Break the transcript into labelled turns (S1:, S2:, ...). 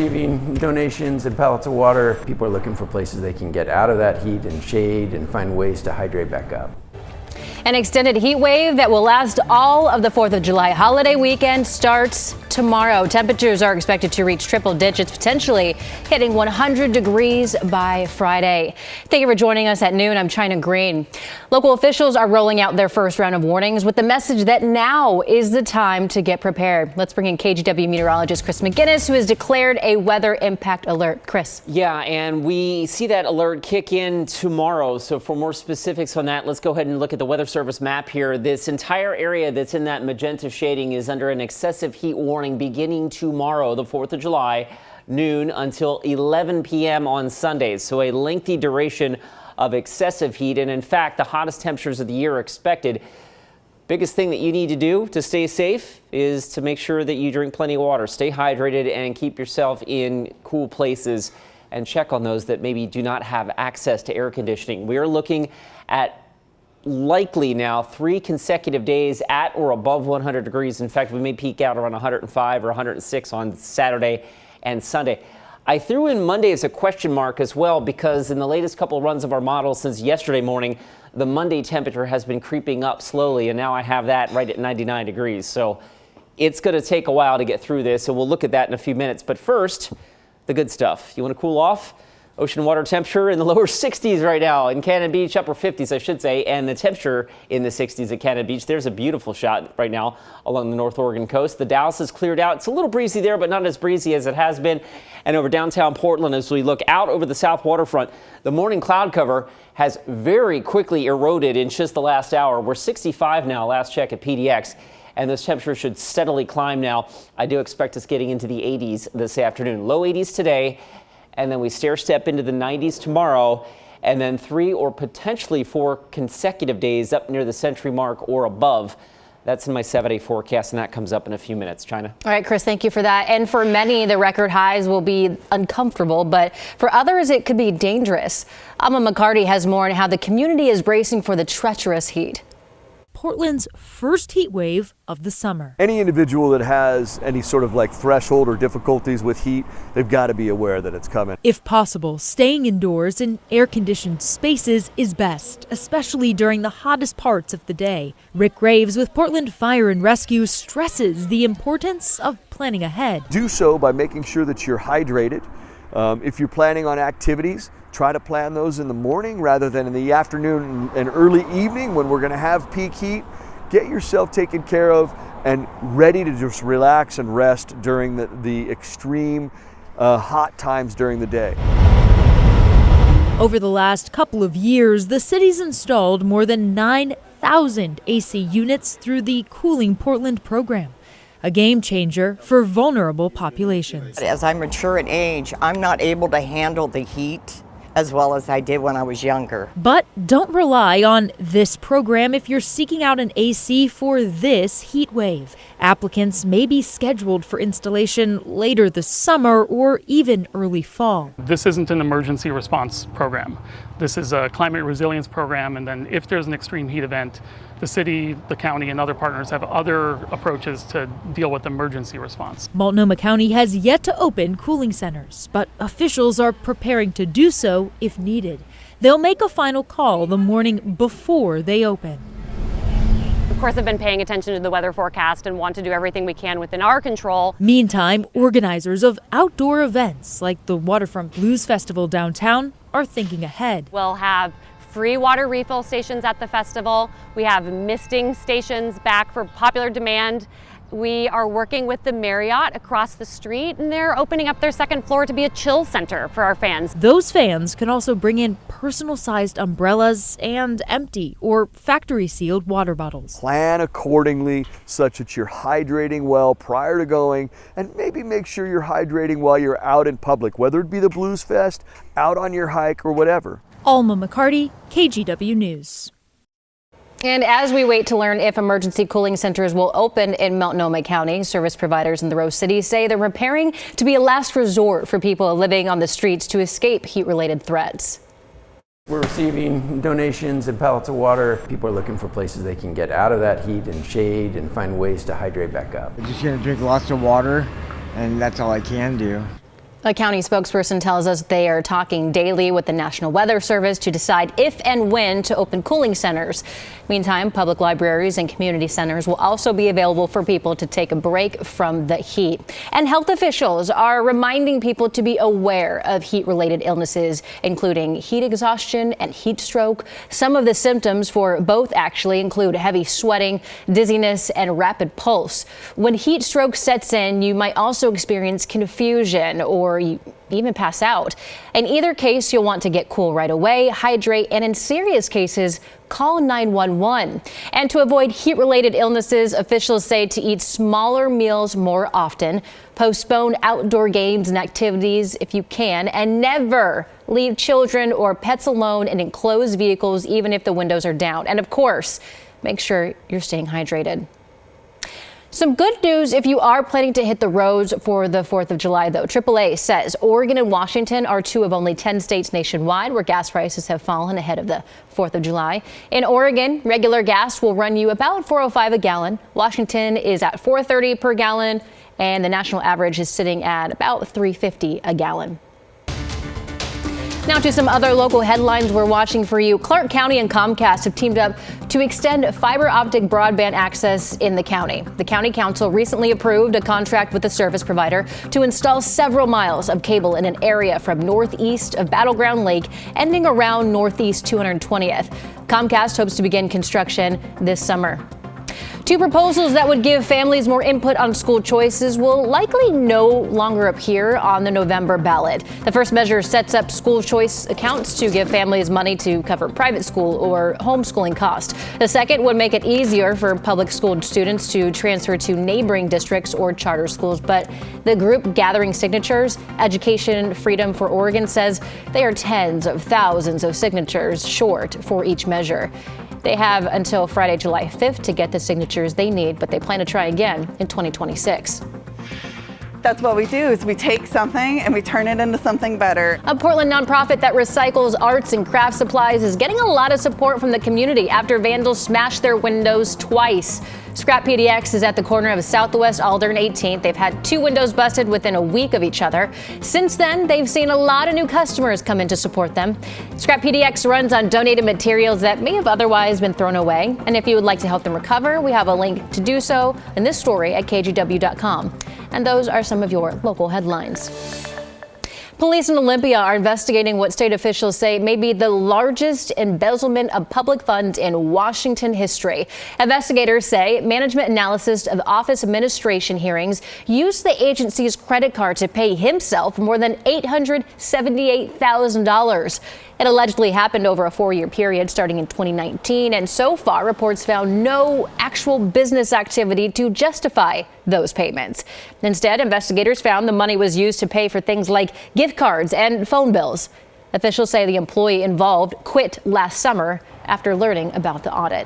S1: receiving donations and pallets of water. People are looking for places they can get out of that heat and shade and find ways to hydrate back up.
S2: An extended heat wave that will last all of the 4th of July holiday weekend starts tomorrow. Temperatures are expected to reach triple digits, potentially hitting 100 degrees by Friday. Thank you for joining us at noon. I'm China Green. Local officials are rolling out their first round of warnings with the message that now is the time to get prepared. Let's bring in KGW meteorologist Chris McGinnis, who has declared a weather impact alert. Chris.
S3: Yeah, and we see that alert kick in tomorrow. So for more specifics on that, let's go ahead and look at the Weather Service map here. This entire area that's in that magenta shading is under an excessive heat warning beginning tomorrow, the 4th of July, noon until 11 p.m. on Sundays. So a lengthy duration of excessive heat. And in fact, the hottest temperatures of the year are expected. Biggest thing that you need to do to stay safe is to make sure that you drink plenty of water, stay hydrated, and keep yourself in cool places, and check on those that maybe do not have access to air conditioning. We are looking at likely now 3 consecutive days at or above 100 degrees. In fact, we may peak out around 105 or 106 on Saturday and Sunday. I threw in Monday as a question mark as well, because in the latest couple of runs of our model since yesterday morning, the Monday temperature has been creeping up slowly, and now I have that right at 99 degrees. So it's going to take a while to get through this, and we'll look at that in a few minutes. But first, the good stuff. You want to cool off? Ocean water temperature in the lower 60s right now in Cannon Beach, upper 50s, I should say, and the temperature in the 60s at Cannon Beach. There's a beautiful shot right now along the North Oregon coast. The Dalles has cleared out. It's a little breezy there, but not as breezy as it has been. And over downtown Portland, as we look out over the south waterfront, the morning cloud cover has very quickly eroded in just the last hour. We're 65 now, last check at PDX. And this temperature should steadily climb now. I do expect us getting into the 80s this afternoon. Low 80s today. And then we stair step into the 90s tomorrow, and then 3 or potentially 4 consecutive days up near the century mark or above. That's in my 7-day forecast, and that comes up in a few minutes. China.
S2: All right, Chris, thank you for that. And for many, the record highs will be uncomfortable, but for others, it could be dangerous. Alma McCarty has more on how the community is bracing for the treacherous heat.
S4: Portland's first heat wave of the summer.
S5: Any individual that has any sort of threshold or difficulties with heat, they've got to be aware that it's coming.
S4: If possible, staying indoors in air-conditioned spaces is best, especially during the hottest parts of the day. Rick Graves with Portland Fire and Rescue stresses the importance of planning ahead.
S5: Do so by making sure that you're hydrated. If you're planning on activities, try to plan those in the morning rather than in the afternoon and early evening when we're going to have peak heat. Get yourself taken care of and ready to just relax and rest during the extreme hot times during the day.
S4: Over the last couple of years, the city's installed more than 9,000 AC units through the Cooling Portland program, a game changer for vulnerable populations.
S6: As I mature in age, I'm not able to handle the heat as well as I did when I was younger.
S4: But don't rely on this program if you're seeking out an AC for this heat wave. Applicants may be scheduled for installation later this summer or even early fall.
S7: This isn't an emergency response program. This is a climate resilience program, and then if there's an extreme heat event, the city, the county, and other partners have other approaches to deal with emergency response.
S4: Multnomah County has yet to open cooling centers, but officials are preparing to do so if needed. They'll make a final call the morning before they open.
S8: Of course, I've been paying attention to the weather forecast and want to do everything we can within our control.
S4: Meantime, organizers of outdoor events like the Waterfront Blues Festival downtown are thinking ahead.
S8: We'll have free water refill stations at the festival. We have misting stations back for popular demand. We are working with the Marriott across the street, and they're opening up their second floor to be a chill center for our fans.
S4: Those fans can also bring in personal-sized umbrellas and empty or factory-sealed water bottles.
S5: Plan accordingly such that you're hydrating well prior to going, and maybe make sure you're hydrating while you're out in public, whether it be the Blues Fest, out on your hike, or whatever.
S4: Alma McCarty, KGW News.
S2: And as we wait to learn if emergency cooling centers will open in Multnomah County, service providers in the Rose City say they're preparing to be a last resort for people living on the streets to escape heat-related threats.
S1: We're receiving donations and pallets of water. People are looking for places they can get out of that heat and shade and find ways to hydrate back up.
S9: I'm just going to drink lots of water, and that's all I can do.
S2: A county spokesperson tells us they are talking daily with the National Weather Service to decide if and when to open cooling centers. Meantime, public libraries and community centers will also be available for people to take a break from the heat. And health officials are reminding people to be aware of heat-related illnesses, including heat exhaustion and heat stroke. Some of the symptoms for both actually include heavy sweating, dizziness, and rapid pulse. When heat stroke sets in, you might also experience confusion or you even pass out. In either case, you'll want to get cool right away, hydrate, and in serious cases, call 911. And to avoid heat-related illnesses, officials say to eat smaller meals more often, postpone outdoor games and activities if you can, and never leave children or pets alone in enclosed vehicles, even if the windows are down. And of course, make sure you're staying hydrated. Some good news if you are planning to hit the roads for the 4th of July, though. AAA says Oregon and Washington are two of only 10 states nationwide where gas prices have fallen ahead of the 4th of July. In Oregon, regular gas will run you about $4.05 a gallon. Washington is at $4.30 per gallon, and the national average is sitting at about $3.50 a gallon. Now to some other local headlines we're watching for you. Clark County and Comcast have teamed up to extend fiber optic broadband access in the county. The county council recently approved a contract with the service provider to install several miles of cable in an area from northeast of Battleground Lake, ending around northeast 220th. Comcast hopes to begin construction this summer. Two proposals that would give families more input on school choices will likely no longer appear on the November ballot. The first measure sets up school choice accounts to give families money to cover private school or homeschooling costs. The second would make it easier for public school students to transfer to neighboring districts or charter schools. But the group gathering signatures, Education Freedom for Oregon, says they are tens of thousands of signatures short for each measure. They have until Friday, July 5th to get the signatures they need, but they plan to try again in 2026.
S9: That's what we do, is we take something and we turn it into something better.
S2: A Portland nonprofit that recycles arts and craft supplies is getting a lot of support from the community after vandals smashed their windows twice. Scrap PDX is at the corner of Southwest Alder and 18th. They've had two windows busted within a week of each other. Since then, they've seen a lot of new customers come in to support them. Scrap PDX runs on donated materials that may have otherwise been thrown away. And if you would like to help them recover, we have a link to do so in this story at KGW.com. And those are some of your local headlines. Police in Olympia are investigating what state officials say may be the largest embezzlement of public funds in Washington history. Investigators say management analysis of office administration hearings used the agency's credit card to pay himself more than $878,000. It allegedly happened over a 4-year period starting in 2019, and so far reports found no actual business activity to justify those payments. Instead, investigators found the money was used to pay for things like gift cards and phone bills. Officials say the employee involved quit last summer after learning about the audit.